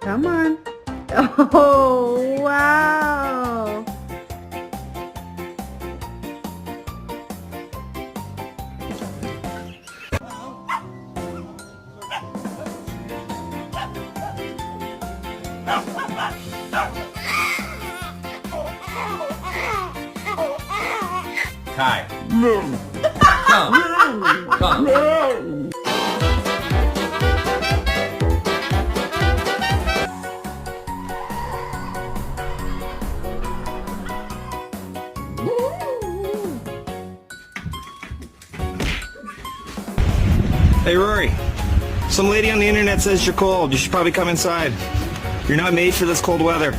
Come on. Oh, wow. Kai. Come. Come. Hey, Rory. Some lady on the internet says you're cold. You should probably come inside. You're not made for this cold weather.